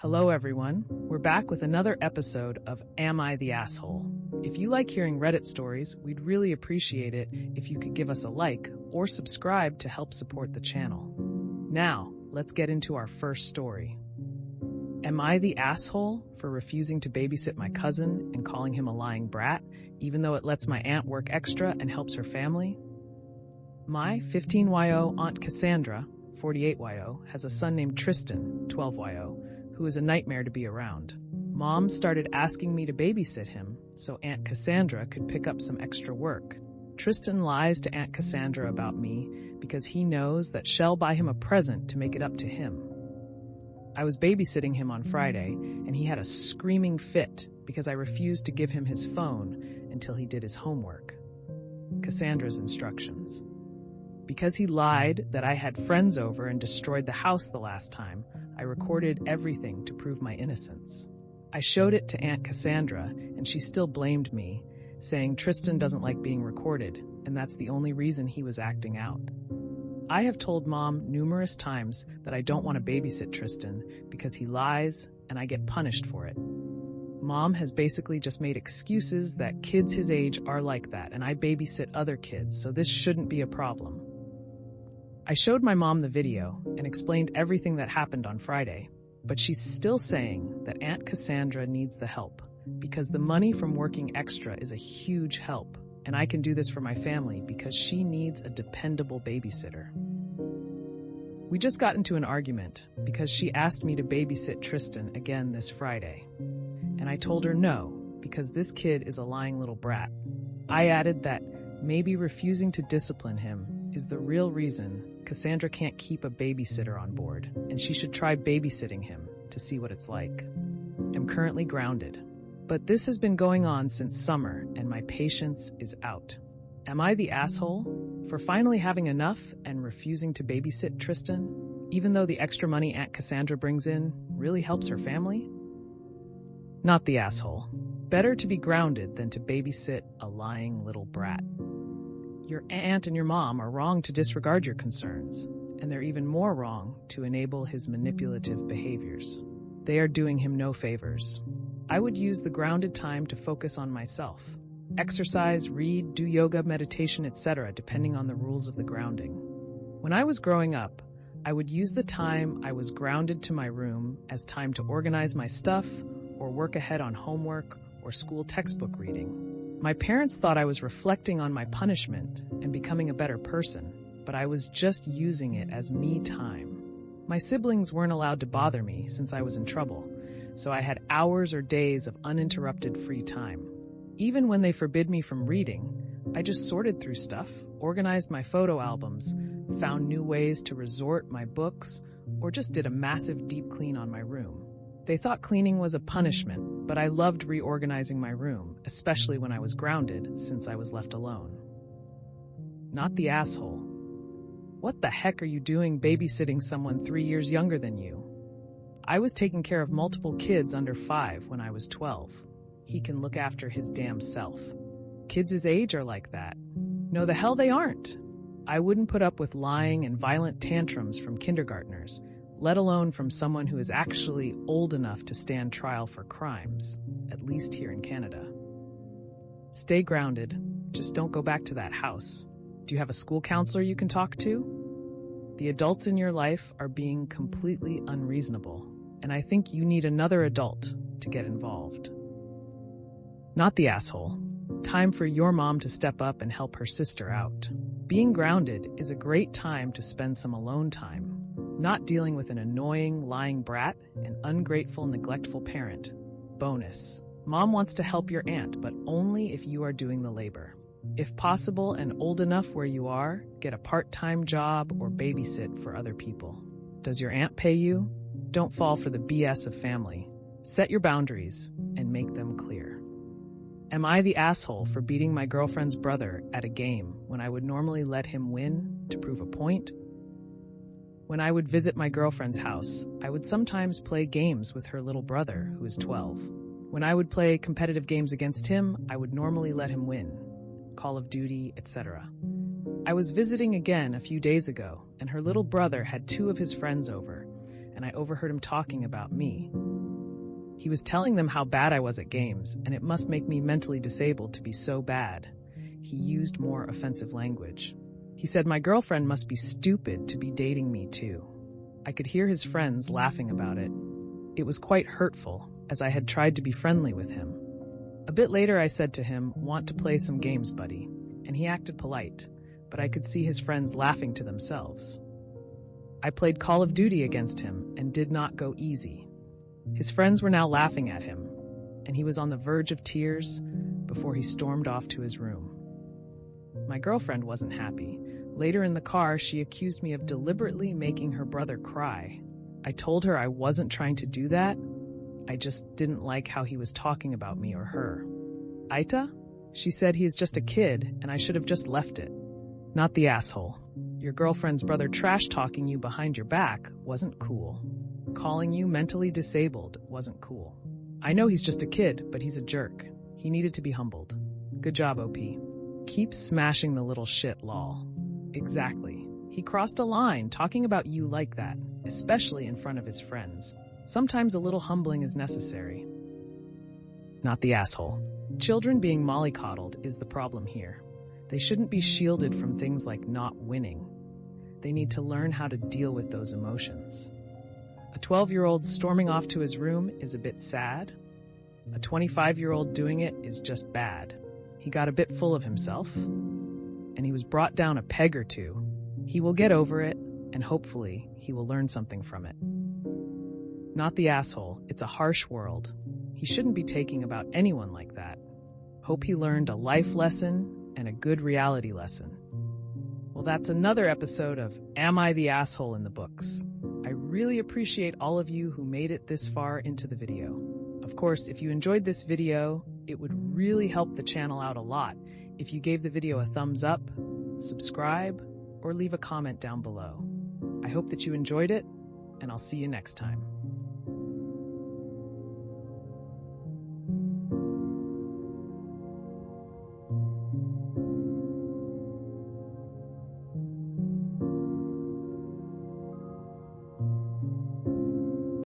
Hello everyone, we're back with another episode of Am I the Asshole? If you like hearing Reddit stories, we'd really appreciate it if you could give us a like or subscribe to help support the channel. Now, let's get into our first story. Am I the asshole for refusing to babysit my cousin and calling him a lying brat, even though it lets my aunt work extra and helps her family? My 15YO Aunt Cassandra, 48YO, has a son named Tristan, 12YO, who is a nightmare to be around. Mom started asking me to babysit him so Aunt Cassandra could pick up some extra work. Tristan lies to Aunt Cassandra about me because he knows that she'll buy him a present to make it up to him. I was babysitting him on Friday, and he had a screaming fit because I refused to give him his phone until he did his homework. Cassandra's instructions. Because he lied that I had friends over and destroyed the house the last time, I recorded everything to prove my innocence. I showed it to Aunt Cassandra, and she still blamed me, saying Tristan doesn't like being recorded, and that's the only reason he was acting out. I have told Mom numerous times that I don't want to babysit Tristan because he lies, and I get punished for it. Mom has basically just made excuses that kids his age are like that, and I babysit other kids, so this shouldn't be a problem. I showed my mom the video and explained everything that happened on Friday, but she's still saying that Aunt Cassandra needs the help because the money from working extra is a huge help, and I can do this for my family because she needs a dependable babysitter. We just got into an argument because she asked me to babysit Tristan again this Friday, and I told her no because this kid is a lying little brat. I added that maybe refusing to discipline him is the real reason Cassandra can't keep a babysitter on board, and she should try babysitting him to see what it's like. I'm currently grounded, but this has been going on since summer, and my patience is out. Am I the asshole for finally having enough and refusing to babysit Tristan, even though the extra money Aunt Cassandra brings in really helps her family? Not the asshole. Better to be grounded than to babysit a lying little brat. Your aunt and your mom are wrong to disregard your concerns, and they're even more wrong to enable his manipulative behaviors. They are doing him no favors. I would use the grounded time to focus on myself. Exercise, read, do yoga, meditation, etc., depending on the rules of the grounding. When I was growing up, I would use the time I was grounded to my room as time to organize my stuff or work ahead on homework or school textbook reading. My parents thought I was reflecting on my punishment and becoming a better person, but I was just using it as me time. My siblings weren't allowed to bother me since I was in trouble, so I had hours or days of uninterrupted free time. Even when they forbid me from reading, I just sorted through stuff, organized my photo albums, found new ways to resort my books, or just did a massive deep clean on my room. They thought cleaning was a punishment, but I loved reorganizing my room, especially when I was grounded, since I was left alone. Not the asshole. What the heck are you doing babysitting someone 3 years younger than you? I was taking care of multiple kids under 5 when I was 12. He can look after his damn self. Kids his age are like that. No, the hell they aren't. I wouldn't put up with lying and violent tantrums from kindergartners, let alone from someone who is actually old enough to stand trial for crimes, at least here in Canada. Stay grounded. Just don't go back to that house. Do you have a school counselor you can talk to? The adults in your life are being completely unreasonable, and I think you need another adult to get involved. Not the asshole. Time for your mom to step up and help her sister out. Being grounded is a great time to spend some alone time, not dealing with an annoying, lying brat, an ungrateful, neglectful parent. Bonus. Mom wants to help your aunt, but only if you are doing the labor. If possible and old enough where you are, get a part-time job or babysit for other people. Does your aunt pay you? Don't fall for the BS of family. Set your boundaries and make them clear. Am I the asshole for beating my girlfriend's brother at a game when I would normally let him win to prove a point? When I would visit my girlfriend's house, I would sometimes play games with her little brother, who is 12. When I would play competitive games against him, I would normally let him win. Call of Duty, etc. I was visiting again a few days ago, and her little brother had 2 of his friends over, and I overheard him talking about me. He was telling them how bad I was at games, and it must make me mentally disabled to be so bad. He used more offensive language. He said my girlfriend must be stupid to be dating me too. I could hear his friends laughing about it. It was quite hurtful, as I had tried to be friendly with him. A bit later I said to him, "Want to play some games, buddy?" And he acted polite, but I could see his friends laughing to themselves. I played Call of Duty against him and did not go easy. His friends were now laughing at him, and he was on the verge of tears before he stormed off to his room. My girlfriend wasn't happy. Later in the car, she accused me of deliberately making her brother cry. I told her I wasn't trying to do that. I just didn't like how he was talking about me or her. AITA? She said he is just a kid and I should have just left it. Not the asshole. Your girlfriend's brother trash-talking you behind your back wasn't cool. Calling you mentally disabled wasn't cool. I know he's just a kid, but he's a jerk. He needed to be humbled. Good job, OP. Keep smashing the little shit, lol. Exactly. He crossed a line talking about you like that, especially in front of his friends. Sometimes a little humbling is necessary. Not the asshole. Children being mollycoddled is the problem here. They shouldn't be shielded from things like not winning. They need to learn how to deal with those emotions. A 12-year-old storming off to his room is a bit sad. A 25-year-old doing it is just bad. He got a bit full of himself, and he was brought down a peg or two. He will get over it, and hopefully he will learn something from it. Not the asshole. It's a harsh world. He shouldn't be taking about anyone like that. Hope he learned a life lesson and a good reality lesson. Well, that's another episode of Am I the Asshole in the books. I really appreciate all of you who made it this far into the video. Of course, if you enjoyed this video, it would really help the channel out a lot if you gave the video a thumbs up, subscribe, or leave a comment down below. I hope that you enjoyed it, and I'll see you next time.